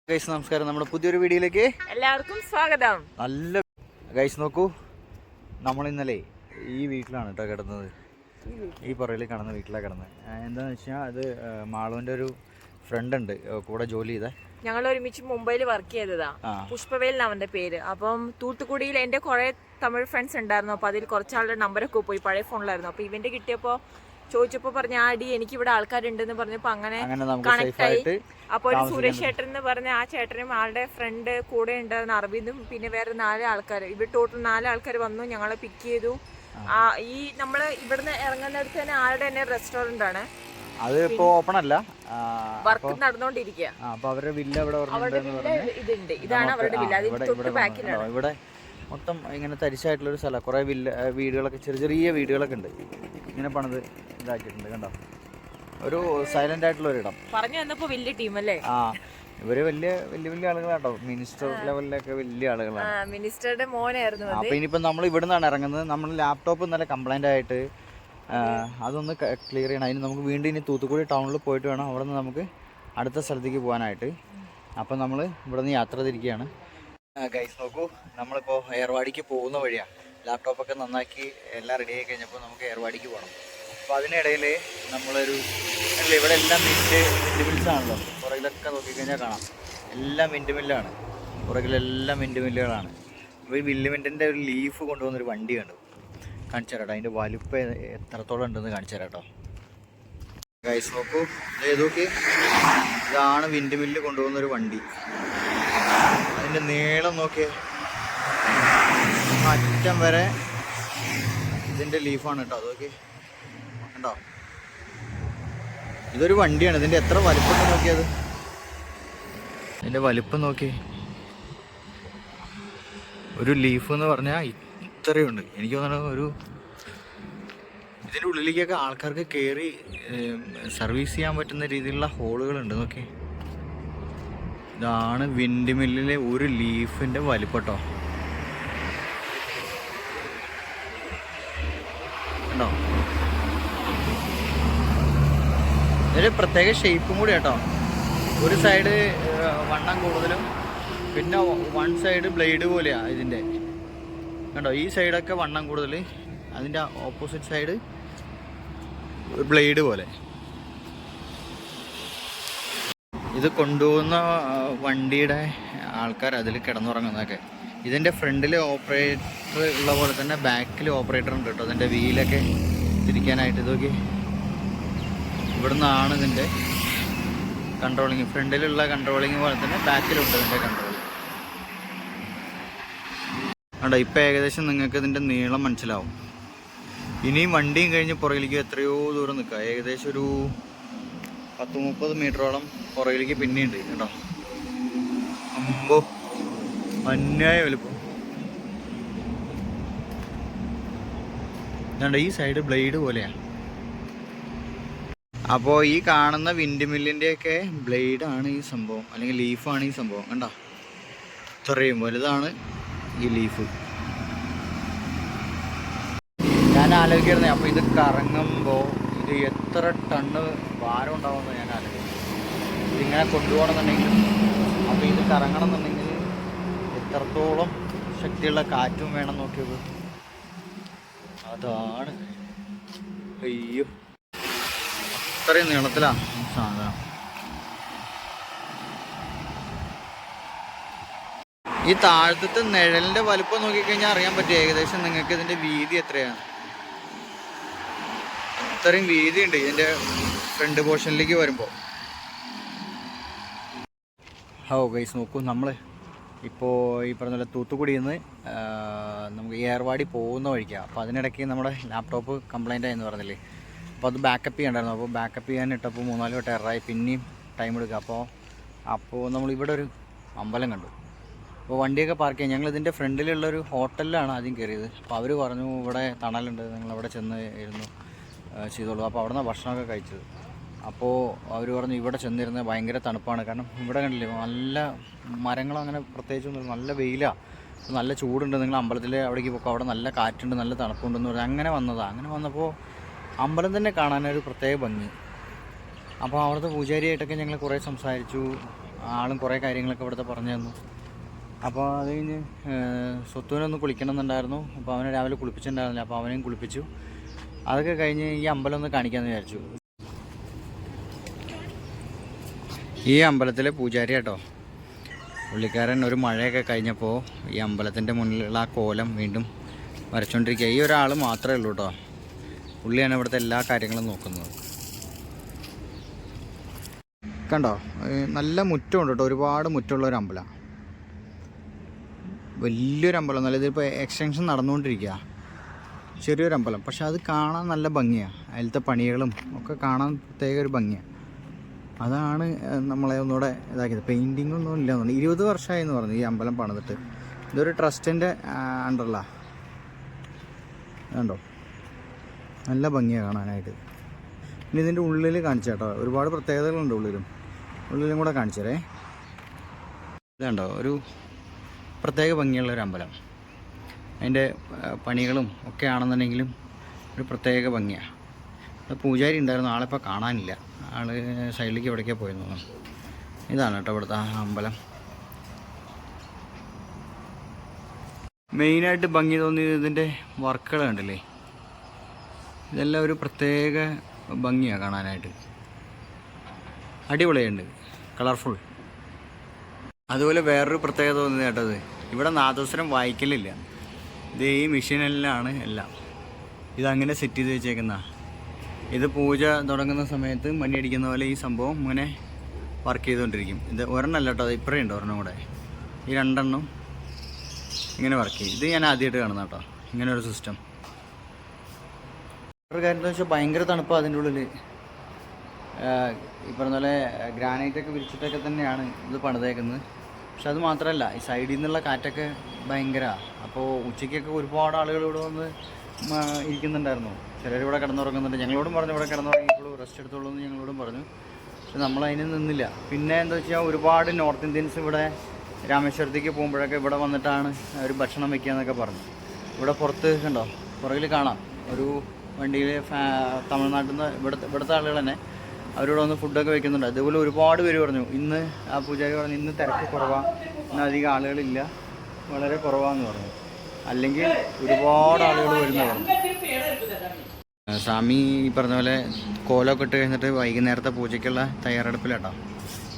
Guys നമസ്കാരം, നമ്മുടെ പുതിയൊരു വീഡിയോയിലേക്ക് എല്ലാവർക്കും സ്വാഗതം. നല്ല ഗൈസ് നോക്കൂ, നമ്മൾ ഇന്നലെ ഈ വീട്ടിലാണ് കേട്ടോ കിടന്നത്. ഈ പുറയിൽ കിടന്ന വീട്ടിലാണ് കിടന്നത്. എന്താണെന്ന് വെച്ചാൽ അത് മാളുവിൻ്റെ ഒരു ഫ്രണ്ട് ഉണ്ട് കൂടെ ജോലി ചെയ്തേ. ഞങ്ങൾ ഒരുമിച്ച് മുംബൈയിൽ വർക്ക് ചെയ്തതാ. പുഷ്പവേൽ അവന്റെ പേര്. അപ്പം തൂത്തുക്കുടിയിൽ എൻ്റെ കുറെ തമിഴ് ഫ്രണ്ട്സ് ഉണ്ടായിരുന്നു. അപ്പോൾ അതിൽ കുറച്ചാളുടെ നമ്പറൊക്കെ പോയി, പഴയ ഫോണിലായിരുന്നു. അപ്പോൾ ഇവന്റെ കിട്ടിയപ്പോൾ ചോദിച്ചപ്പോൾ പറഞ്ഞ ആടി എനിക്കിവിടെ ആൾക്കാരുണ്ടെന്ന് പറഞ്ഞപ്പോൾ അങ്ങനെ കണക്ട് ആയി. അപ്പോൾ ഒരു സുരേഷ് ചേട്ടൻ എന്ന് പറഞ്ഞ ആ ചേട്ടനും ആളുടെ ഫ്രണ്ട് കൂടെ ഉണ്ടായിരുന്ന അറബിന്നും പിന്നെ വേറെ 4 ആൾക്കാർ, ഇവിടെ ടോട്ടൽ 4 ആൾക്കാർ വന്നു, ഞങ്ങളെ പിക്ക് ചെയ്തു. ഈ നമ്മള് ഇവിടുന്ന് ഇറങ്ങുന്നിടത്ത് തന്നെ ആളുടെ തന്നെ റെസ്റ്റോറന്റ് ആണ്. അത് ഇപ്പോ ഓപ്പൺ അല്ല, വർക്ക് നടന്നുകൊണ്ടിരിക്കുക. ഇതുണ്ട്, ഇതാണ് അവരുടെ വില്ല. അതിന് തൊട്ട് ബാക്കിലാണ്. ഇവിടെ മൊത്തം ഇങ്ങനെ തരിശായിട്ടുള്ളൊരു സ്ഥലം. കുറെ വീടുകളൊക്കെ, ചെറിയ ചെറിയ വീടുകളൊക്കെ ഉണ്ട്, ഇങ്ങനെ പണിത് ഇതാക്കിയിട്ടുണ്ട്. കണ്ടോ, ഒരു സൈലന്റ് ആയിട്ടുള്ള ഒരിടം. പറഞ്ഞു വന്നപ്പോ വലിയ ടീം അല്ലേ? ഇവര് വലിയ ആളുകളാട്ടോ, മിനിസ്റ്റർ ലെവലിലൊക്കെ വലിയ ആളുകളാണ്. മിനിസ്റ്ററുടെ മോനായിരുന്നു. അപ്പൊ ഇനിയിപ്പോ നമ്മൾ ഇവിടെ നിന്നാണ് ഇറങ്ങുന്നത്. നമ്മൾ ലാപ്ടോപ്പ് ഇന്നലെ കംപ്ലൈന്റ് ആയിട്ട് അതൊന്ന് ക്ലിയർ ചെയ്യണം. അതിന് നമുക്ക് വീണ്ടും ഇനി തൂത്തുക്കുടി ടൗണിൽ പോയിട്ട് വേണം അവിടെ നിന്ന് നമുക്ക് അടുത്ത സ്ഥലത്തേക്ക് പോകാനായിട്ട്. അപ്പം നമ്മൾ ഇവിടെ നിന്ന് യാത്ര തിരിക്കുകയാണ്. ഗൈസ് നോക്കൂ, നമ്മളിപ്പോൾ ഏർവാടിക്ക് പോകുന്ന വഴിയാണ്. ലാപ്ടോപ്പൊക്കെ നന്നാക്കി എല്ലാം റെഡി ആയി കഴിഞ്ഞപ്പോൾ നമുക്ക് ഏർവാടിക്ക് പോകണം. അപ്പോൾ അതിനിടയിൽ നമ്മളൊരു ഇവിടെ എല്ലാം വിൻഡ് മിൽസാണല്ലോ. പുറകിലൊക്കെ നോക്കിക്കഴിഞ്ഞാൽ കാണാം, എല്ലാം വിൻഡ് മില്ലാണ്. പുറകിലെല്ലാം വിൻഡ് മില്ലുകളാണ്. അപ്പോൾ ഈ വിൻഡ് മില്ലിൻ്റെ ഒരു ലീഫ് കൊണ്ടുപോകുന്നൊരു വണ്ടി കണ്ടു, കാണിച്ചു തരാട്ടോ. അതിൻ്റെ വലുപ്പം എത്രത്തോളം ഉണ്ടെന്ന് കാണിച്ചു തരാട്ടോ. ഗൈസ് നോക്കൂ, നോക്കി, ഇതാണ് വിൻഡ് മില്ല് കൊണ്ടുപോകുന്നൊരു വണ്ടി. അതിൻ്റെ നീളം നോക്കിയേ, അറ്റം വരെ ഇതിൻ്റെ ലീഫാണ് കേട്ടോ. അതൊക്കെ കണ്ടോ, ഇതൊരു വണ്ടിയാണ്. ഇതിൻ്റെ എത്ര വലിപ്പം നോക്കിയത്, ഇതിൻ്റെ വലിപ്പം നോക്കി. ഒരു ലീഫ് എന്ന് പറഞ്ഞാൽ ഇത്രയുണ്ട്. എനിക്ക് തോന്നുന്നു ഇതിൻ്റെ ഉള്ളിലേക്കൊക്കെ ആൾക്കാർക്ക് കയറി സർവീസ് ചെയ്യാൻ പറ്റുന്ന രീതിയിലുള്ള ഹോളുകളുണ്ട്. നോക്കി, ഇതാണ് വിൻഡ് മില്ലിലെ ഒരു ലീഫിൻ്റെ വലിപ്പട്ടോ. കണ്ടോ, ഇതൊരു പ്രത്യേക ഷേപ്പും കൂടി കേട്ടോ. ഒരു സൈഡ് വണ്ണം കൂടുതലും, പിന്നെ വൺ സൈഡ് ബ്ലേഡ് പോലെയാണ് ഇതിൻ്റെ. കണ്ടോ, ഈ സൈഡൊക്കെ വണ്ണം കൂടുതൽ, അതിൻ്റെ ഓപ്പോസിറ്റ് സൈഡ് ബ്ലേഡ് പോലെ. ഇത് കൊണ്ടുപോകുന്ന വണ്ടിയുടെ ആൾക്കാർ അതിൽ കിടന്നുറങ്ങുന്നതൊക്കെ. ഇതിൻ്റെ ഫ്രണ്ടിൽ ഓപ്പറേറ്റർ ഉള്ള പോലെ തന്നെ ബാക്കിൽ ഓപ്പറേറ്റർ ഉണ്ട് കേട്ടോ. അതിൻ്റെ വീലൊക്കെ തിരിക്കാനായിട്ട്. ഇതൊക്കെ ഇവിടുന്നാണ് ഇതിൻ്റെ കൺട്രോളിങ്. ഫ്രണ്ടിലുള്ള കൺട്രോളിങ് പോലെ തന്നെ ബാക്കിലുണ്ട് ഇതിൻ്റെ കൺട്രോളിങ്. കണ്ടോ, ഇപ്പം ഏകദേശം നിങ്ങൾക്ക് ഇതിൻ്റെ നീളം മനസ്സിലാവും. ഇനിയും വണ്ടിയും കഴിഞ്ഞ് പുറകിലേക്ക് എത്രയോ ദൂരം നിൽക്കുക. ഏകദേശം ഒരു 10-30 മീറ്ററോളം പുറകിലേക്ക് പിന്നെയുണ്ട് കേട്ടോ. അമ്പോ, അന്യായ വലുപ്പം. കണ്ടോ, ഈ സൈഡ് ബ്ലേഡ് പോലെയാണ്. അപ്പോൾ ഈ കാണുന്ന വിൻഡ് മില്ലിൻ്റെയൊക്കെ ബ്ലേഡാണ് ഈ സംഭവം, അല്ലെങ്കിൽ ലീഫാണ് ഈ സംഭവം. കണ്ടോ, ഇത്രയും വലുതാണ് ഈ ലീഫ്. ഞാൻ ആലോചിക്കുന്നത്, അപ്പോൾ ഇത് കറങ്ങുമ്പോൾ ഇത് എത്ര ടണ്ണ് ഭാരം ഉണ്ടാവുമെന്ന് ഞാൻ ആലോചിക്കുന്നു. ഇതിങ്ങനെ കൊണ്ടുപോകണമെന്നുണ്ടെങ്കിൽ, അപ്പോൾ ഇത് കറങ്ങണം എന്നുണ്ടെങ്കിൽ എത്രത്തോളം ശക്തിയുള്ള കാറ്റും വേണം നോക്കിയത്. അതാണ്, അയ്യോ, അത്രയും നീളത്തിലാണ് സാധനം. ഈ താഴത്തെ നിഴലിൻ്റെ വലുപ്പം നോക്കിക്കഴിഞ്ഞാൽ അറിയാൻ പറ്റും ഏകദേശം നിങ്ങൾക്ക് ഇതിൻ്റെ വീതി എത്രയാണ്. അത്രയും വീതിയുണ്ട് ഇതിൻ്റെ ഫ്രണ്ട് പോർഷനിലേക്ക് വരുമ്പോൾ. ഗൈസ് നോക്കൂ, നമ്മൾ ഇപ്പോൾ ഈ പറഞ്ഞ പോലെ തൂത്തുക്കുടിയിൽ നിന്ന് നമുക്ക് ഏർവാടി പോകുന്ന വഴിക്കാണ്. അപ്പോൾ അതിനിടയ്ക്ക് നമ്മുടെ ലാപ്ടോപ്പ് കംപ്ലൈൻ്റ് ആയെന്ന് പറഞ്ഞില്ലേ. അപ്പോൾ അത് ബാക്കപ്പ് ചെയ്യണ്ടായിരുന്നു. അപ്പോൾ ബാക്കപ്പ് ചെയ്യാൻ ഇട്ടപ്പോൾ 3-4 വട്ടം എററായി, പിന്നെയും ടൈം എടുക്കുക. അപ്പോൾ നമ്മളിവിടെ ഒരു അമ്പലം കണ്ടു. അപ്പോൾ വണ്ടിയൊക്കെ പാർക്ക് ചെയ്യാം. ഞങ്ങളിതിൻ്റെ ഫ്രണ്ടിലുള്ളൊരു ഹോട്ടലിലാണ് ആദ്യം കയറിയത്. അപ്പോൾ അവർ പറഞ്ഞു ഇവിടെ തണലുണ്ട്, നിങ്ങളവിടെ ചെന്ന് ഇരുന്നു ചെയ്തോളൂ. അപ്പോൾ അവിടെ നിന്ന് ഭക്ഷണമൊക്കെ കഴിച്ചത്. അപ്പോൾ അവർ പറഞ്ഞു ഇവിടെ ചെന്നിരുന്നത് ഭയങ്കര തണുപ്പാണ്. കാരണം ഇവിടെ കണ്ടില്ലേ, നല്ല മരങ്ങളും അങ്ങനെ പ്രത്യേകിച്ചൊന്നും, നല്ല വെയിലാണ്, നല്ല ചൂടുണ്ട്. നിങ്ങൾ അമ്പലത്തിൽ അവിടേക്ക് പോക്കും, അവിടെ നല്ല കാറ്റുണ്ട്, നല്ല തണുപ്പുണ്ടെന്ന് പറഞ്ഞാൽ അങ്ങനെ വന്നതാണ്. അങ്ങനെ വന്നപ്പോൾ അമ്പലം തന്നെ കാണാനൊരു പ്രത്യേക ഭംഗി. അപ്പോൾ അവിടുത്തെ പൂജാരിയായിട്ടൊക്കെ ഞങ്ങൾ കുറേ സംസാരിച്ചു. ആളും കുറേ കാര്യങ്ങളൊക്കെ ഇവിടുത്തെ പറഞ്ഞു തന്നു. അപ്പോൾ അത് കഴിഞ്ഞ് സ്വത്തുവിനൊന്ന് കുളിക്കണമെന്നുണ്ടായിരുന്നു. അപ്പോൾ അവനെ രാവിലെ കുളിപ്പിച്ചിട്ടുണ്ടായിരുന്നില്ല, അപ്പോൾ അവനെയും കുളിപ്പിച്ചു. അതൊക്കെ കഴിഞ്ഞ് ഈ അമ്പലം ഒന്ന് കാണിക്കാമെന്ന് വിചാരിച്ചു. ഈ അമ്പലത്തിലെ പൂജാരി കേട്ടോ, പുള്ളിക്കാരൻ ഒരു മഴയൊക്കെ കഴിഞ്ഞപ്പോൾ ഈ അമ്പലത്തിൻ്റെ മുന്നിലുള്ള ആ കോലം വീണ്ടും വരച്ചുകൊണ്ടിരിക്കുക. ഈ ഒരാൾ മാത്രമേ ഉള്ളൂ കേട്ടോ, പുള്ളിയാണ് ഇവിടുത്തെ എല്ലാ കാര്യങ്ങളും നോക്കുന്നത്. കണ്ടോ, നല്ല മുറ്റമുണ്ട് കേട്ടോ, ഒരുപാട് മുറ്റമുള്ള ഒരു അമ്പലം, വലിയൊരു അമ്പലം. നല്ല ഇതിപ്പോൾ എക്സ്റ്റൻഷൻ നടന്നുകൊണ്ടിരിക്കുക, ചെറിയൊരു അമ്പലം. പക്ഷെ അത് കാണാൻ നല്ല ഭംഗിയാണ്, അതിലത്തെ പണികളും ഒക്കെ കാണാൻ പ്രത്യേക ഒരു ഭംഗിയാണ്. അതാണ് നമ്മളെ ഒന്നുകൂടെ ഇതാക്കിയത്. പെയിൻറ്റിങ്ങൊന്നും ഇല്ല എന്നുണ്ട്. 20 വർഷമായി എന്ന് പറഞ്ഞു ഈ അമ്പലം പണിതിട്ട്. ഇതൊരു ട്രസ്റ്റിൻ്റെ അണ്ടറിലാണ്. കണ്ടോ, നല്ല ഭംഗിയാണ് കാണാനായിട്ട്. ഇനി ഇതിൻ്റെ ഉള്ളിൽ കാണിച്ചു കേട്ടോ, ഒരുപാട് പ്രത്യേകതകളുണ്ട് ഉള്ളിലും കൂടെ കാണിച്ചു തരേ. ഇതുണ്ടോ, ഒരു പ്രത്യേക ഭംഗിയുള്ളൊരു അമ്പലം. അതിൻ്റെ പണികളും ഒക്കെ ആണെന്നുണ്ടെങ്കിലും ഒരു പ്രത്യേക ഭംഗിയാണ്. പൂജാരി ഉണ്ടായിരുന്നു, ആളിപ്പോൾ കാണാനില്ല, ആൾ സൈഡിലേക്ക് എവിടേക്കാണ് പോയെന്ന് തോന്നുന്നു. ഇതാണ് കേട്ടോ ഇവിടുത്തെ അമ്പലം. മെയിനായിട്ട് ഭംഗി തോന്നിയത് ഇതിൻ്റെ വർക്കുകൾ കണ്ടില്ലേ, ഇതെല്ലാം ഒരു പ്രത്യേക ഭംഗിയാണ് കാണാനായിട്ട്. അടിപൊളിയുണ്ട്, കളർഫുൾ. അതുപോലെ വേറൊരു പ്രത്യേകത തോന്നിയത് കേട്ടത്, ഇവിടെ നാദസ്വരം വായിക്കലില്ല. ഇത് ഈ മെഷീനിലാണ് എല്ലാം. ഇതങ്ങനെ സെറ്റ് ചെയ്ത് വെച്ചേക്കുന്ന. ഇത് പൂജ തുടങ്ങുന്ന സമയത്ത് മണിയടിക്കുന്ന പോലെ ഈ സംഭവം ഇങ്ങനെ വർക്ക് ചെയ്തുകൊണ്ടിരിക്കും. ഇത് ഒരെണ്ണമല്ല കേട്ടോ, അത് ഇപ്പറേ ഉണ്ട് ഒരെണ്ണം കൂടെ. ഈ 2 എണ്ണം ഇങ്ങനെ വർക്ക് ചെയ്യും. ഇത് ഞാൻ ആദ്യമായിട്ട് കാണുന്ന കേട്ടോ, ഇങ്ങനെ ഒരു സിസ്റ്റം. വേറൊരു കാര്യം എന്താ വെച്ചാൽ ഭയങ്കര തണുപ്പാണ് അതിൻ്റെ ഉള്ളിൽ. ഈ പറഞ്ഞ പോലെ ഗ്രാനൈറ്റൊക്കെ വിരിച്ചിട്ടൊക്കെ തന്നെയാണ് ഇത് പണിതേക്കുന്നത്. പക്ഷെ അത് മാത്രമല്ല, ഈ സൈഡിൽ നിന്നുള്ള കാറ്റൊക്കെ ഭയങ്കരമാണ്. അപ്പോൾ ഉച്ചയ്ക്കൊക്കെ ഒരുപാട് ആളുകൾ ഇവിടെ വന്ന് ഇരിക്കുന്നുണ്ടായിരുന്നു. ചിലരിവിടെ കിടന്നുറങ്ങുന്നുണ്ട്. ഞങ്ങളോടും പറഞ്ഞു ഇവിടെ കിടന്നുറങ്ങിക്കോളൂ, റെസ്റ്റ് എടുത്തോളൂ എന്ന് ഞങ്ങളോടും പറഞ്ഞു. പക്ഷെ നമ്മളതിന് നിന്നില്ല. പിന്നെ എന്താ വെച്ചാൽ ഒരുപാട് നോർത്ത് ഇന്ത്യൻസ് ഇവിടെ രാമേശ്വരത്തേക്ക് പോകുമ്പോഴൊക്കെ ഇവിടെ വന്നിട്ടാണ് ഒരു ഭക്ഷണം വയ്ക്കുക എന്നൊക്കെ പറഞ്ഞു. ഇവിടെ പുറത്ത് കണ്ടോ, പുറകിൽ കാണാം ഒരു വണ്ടിയിൽ തമിഴ്നാട്ടിൽ നിന്ന് ഇവിടുത്തെ ആളുകൾ തന്നെ അവരോട് വന്ന് ഫുഡൊക്കെ വയ്ക്കുന്നുണ്ട്. അതുപോലെ ഒരുപാട് പേര് പറഞ്ഞു, ഇന്ന് ആ പൂജാരി പറഞ്ഞു ഇന്ന് തിരക്ക് കുറവാണ്, ഇന്ന് അധികം ആളുകളില്ല, വളരെ കുറവാന്ന് പറഞ്ഞു. അല്ലെങ്കിൽ ഒരുപാട് ആളുകൾ വരുന്ന പറഞ്ഞു. സ്വാമി ഈ പറഞ്ഞ പോലെ കോലമൊക്കെ ഇട്ട് കഴിഞ്ഞിട്ട് വൈകുന്നേരത്തെ പൂജയ്ക്കുള്ള തയ്യാറെടുപ്പിലാട്ടോ.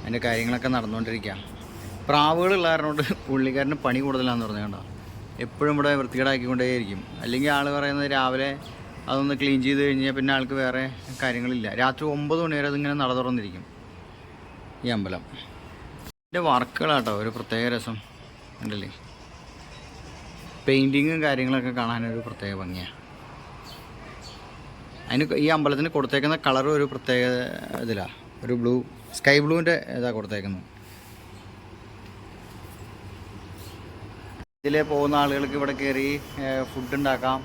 അതിൻ്റെ കാര്യങ്ങളൊക്കെ നടന്നുകൊണ്ടിരിക്കുക. പ്രാവുകളുള്ള കാരണം കൊണ്ട് പുള്ളിക്കാരന് പണി കൂടുതലാണെന്ന് പറഞ്ഞു കേട്ടോ. എപ്പോഴും ഇവിടെ വൃത്തികേടാക്കിക്കൊണ്ടേയിരിക്കും. അല്ലെങ്കിൽ ആൾ പറയുന്നത് രാവിലെ അതൊന്ന് ക്ലീൻ ചെയ്ത് കഴിഞ്ഞാൽ പിന്നെ ആൾക്ക് വേറെ കാര്യങ്ങളില്ല. രാത്രി 9 മണി വരെ അതിങ്ങനെ നട തുറന്നിരിക്കും ഈ അമ്പലം. ഇതിൻ്റെ വർക്കുകളാട്ടോ ഒരു പ്രത്യേക രസം ഉണ്ടല്ലേ. പെയിൻറ്റിങ്ങും കാര്യങ്ങളൊക്കെ കാണാനൊരു പ്രത്യേക ഭംഗിയാണ്. അതിന് ഈ അമ്പലത്തിന് കൊടുത്തേക്കുന്ന കളർ ഒരു പ്രത്യേക ഇതിലാണ്, ഒരു ബ്ലൂ, സ്കൈ ബ്ലൂവിൻ്റെ ഇതാണ് കൊടുത്തേക്കുന്നത്. ഇതിലെ പോകുന്ന ആളുകൾക്ക് ഇവിടെ കയറി ഫുഡ് ഉണ്ടാക്കാം,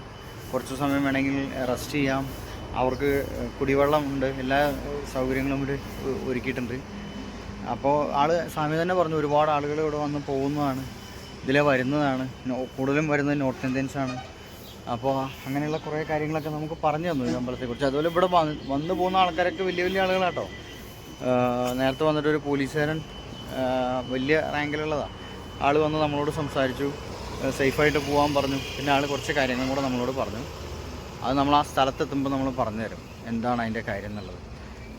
കുറച്ച് സമയം വേണമെങ്കിൽ റെസ്റ്റ് ചെയ്യാം. അവർക്ക് കുടിവെള്ളം ഉണ്ട്, എല്ലാ സൗകര്യങ്ങളും ഇവിടെ ഒരുക്കിയിട്ടുണ്ട്. അപ്പോൾ സ്വാമി തന്നെ പറഞ്ഞു ഒരുപാട് ആളുകൾ ഇവിടെ വന്ന് പോകുന്നതാണ്, ഇതിലെ വരുന്നതാണ്. കൂടുതലും വരുന്നത് നോർത്ത് ഇന്ത്യൻസാണ്. അപ്പോൾ അങ്ങനെയുള്ള കുറേ കാര്യങ്ങളൊക്കെ നമുക്ക് പറഞ്ഞു തന്നു ഈ അമ്പലത്തെക്കുറിച്ച്. അതുപോലെ ഇവിടെ വന്ന് പോകുന്ന ആൾക്കാരൊക്കെ വലിയ വലിയ ആളുകളാട്ടോ. നേരത്തെ വന്നിട്ടൊരു പോലീസുകാരൻ വലിയ റാങ്കിലുള്ളതാണ്. ആൾ വന്ന് നമ്മളോട് സംസാരിച്ചു, സേഫായിട്ട് പോകാൻ പറഞ്ഞു. പിന്നെ ആൾ കുറച്ച് കാര്യങ്ങളും കൂടെ നമ്മളോട് പറഞ്ഞു. അത് നമ്മൾ ആ സ്ഥലത്തെത്തുമ്പോൾ നമ്മൾ പറഞ്ഞു തരും എന്താണ് അതിൻ്റെ കാര്യം എന്നുള്ളത്.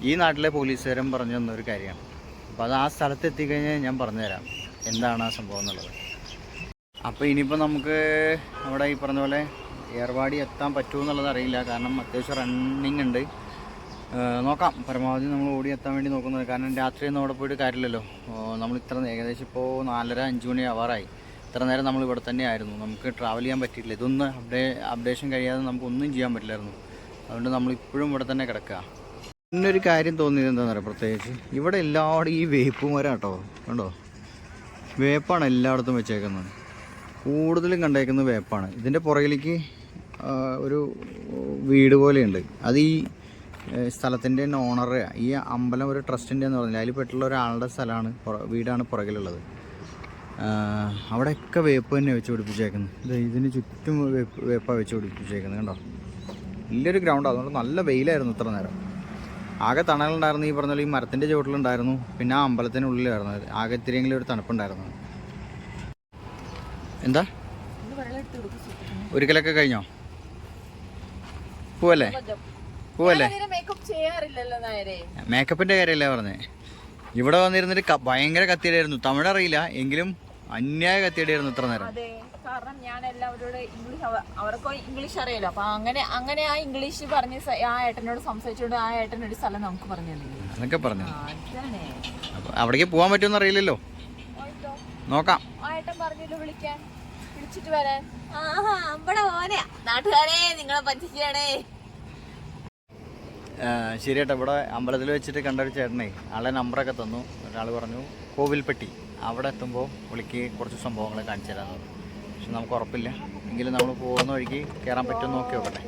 ഈ നാട്ടിലെ പോലീസുകാരൻ പറഞ്ഞു തന്നൊരു കാര്യമാണ്. അപ്പോൾ അത് ആ സ്ഥലത്ത് എത്തിക്കഴിഞ്ഞാൽ ഞാൻ പറഞ്ഞു തരാം എന്താണ് ആ സംഭവം എന്നുള്ളത്. അപ്പോൾ ഇനിയിപ്പോൾ നമുക്ക് അവിടെ ഈ പറഞ്ഞ പോലെ ഏർവാടി എത്താൻ പറ്റുമോ എന്നുള്ളത് അറിയില്ല. കാരണം അത്യാവശ്യം റണ്ണിങ് ഉണ്ട്. നോക്കാം, പരമാവധി നമ്മൾ ഓടി എത്താൻ വേണ്ടി നോക്കുന്നത്. കാരണം രാത്രിയൊന്നും അവിടെ പോയിട്ട് കാര്യമില്ലല്ലോ. നമ്മൾ ഏകദേശം ഇപ്പോൾ 4:30-5 മണി ആവാറായി. ഇത്ര നേരം നമ്മൾ ഇവിടെ തന്നെ ആയിരുന്നു. നമുക്ക് ട്രാവൽ ചെയ്യാൻ പറ്റിയിട്ടില്ല. ഇതൊന്ന് അപ്ഡേഷൻ കഴിയാതെ നമുക്കൊന്നും ചെയ്യാൻ പറ്റില്ലായിരുന്നു. അതുകൊണ്ട് നമ്മളിപ്പോഴും ഇവിടെ തന്നെ കിടക്കുക. പിന്നൊരു കാര്യം തോന്നിയത് എന്താണെന്ന് പറയുക, പ്രത്യേകിച്ച് ഇവിടെ എല്ലായിടും ഈ വേപ്പ് മരം കേട്ടോ. കണ്ടോ, വേപ്പാണ് എല്ലായിടത്തും വെച്ചേക്കുന്നത്. കൂടുതലും കണ്ടേക്കുന്നത് വേപ്പാണ്. ഇതിൻ്റെ പുറകിലേക്ക് ഒരു വീട് പോലെയുണ്ട്. അത് ഈ സ്ഥലത്തിൻ്റെ ഓണർ, ഈ അമ്പലം ഒരു ട്രസ്റ്റിൻ്റെ എന്ന് പറഞ്ഞില്ല, അതിൽ പെട്ടുള്ള ഒരാളുടെ സ്ഥലമാണ്, വീടാണ് പുറകിലുള്ളത്. അവിടെയൊക്കെ വേപ്പ് തന്നെ വെച്ച് പിടിപ്പിച്ചേക്കുന്നത്. ഇതിന് ചുറ്റും വേപ്പാണ് വെച്ച് പിടിപ്പിച്ചേക്കുന്നത്. കണ്ടോ, വലിയൊരു ഗ്രൗണ്ട്. അതുകൊണ്ട് നല്ല വെയിലായിരുന്നു ഇത്ര നേരം. ആകെ തണലുണ്ടായിരുന്നു, ഈ പറഞ്ഞ പോലെ ഈ മരത്തിൻ്റെ ചുവട്ടിലുണ്ടായിരുന്നു, പിന്നെ ആ അമ്പലത്തിനുള്ളിലായിരുന്നു. ആകെ ഇത്തിരിയെങ്കിലും ഒരു തണുപ്പുണ്ടായിരുന്നു. എന്താ ഒരിക്കലൊക്കെ കഴിഞ്ഞോ? പോവല്ലേ? മേക്കപ്പിൻ്റെ കാര്യമല്ലേ പറഞ്ഞേ. ഇവിടെ വന്നിരുന്നിട്ട് ഭയങ്കര കത്തിയടിയായിരുന്നു. തമിഴ് അറിയില്ല എങ്കിലും അന്യായ കത്തിയടിയായിരുന്നു ഇത്ര നേരം. കാരണം ഞാൻ എല്ലാവരോട് ഇംഗ്ലീഷ്, അവർക്ക് ഇംഗ്ലീഷ് അറിയാലോ, അപ്പൊ അങ്ങനെ ആ ഇംഗ്ലീഷ് പറഞ്ഞ് ആ ഏട്ടനോട് സംസാരിച്ചുകൊണ്ട് ആ ഏട്ടൻ ഒരു സ്ഥലം നമുക്ക് പറഞ്ഞു തന്നെ. അതൊക്കെ പറഞ്ഞു. അവിടേക്ക് പോകാൻ പറ്റുമെന്ന് അറിയില്ലല്ലോ, നോക്കാം. ആ ഏട്ടൻ പറഞ്ഞല്ലോ വിളിച്ചിട്ട് വരാൻ. നാട്ടുകാരെ നിങ്ങളെ പറ്റിച്ചാണേ. ശരി ഏട്ടാ, ഇവിടെ അമ്പലത്തിൽ വെച്ചിട്ട് കണ്ടൊരു ചേട്ടനെ ആളെ നമ്പറൊക്കെ തന്നു. ഒരാൾ പറഞ്ഞു കോവിൽപ്പെട്ടി, അവിടെ എത്തുമ്പോൾ വിളിക്ക് കുറച്ച് സംഭവങ്ങൾ കാണിച്ചു തരാമെന്ന് പറഞ്ഞു. പക്ഷെ നമുക്ക് ഉറപ്പില്ല, എങ്കിലും നമ്മൾ പോകുന്ന വഴിക്ക് കയറാൻ പറ്റുമെന്ന് നോക്കി നോക്കട്ടെ.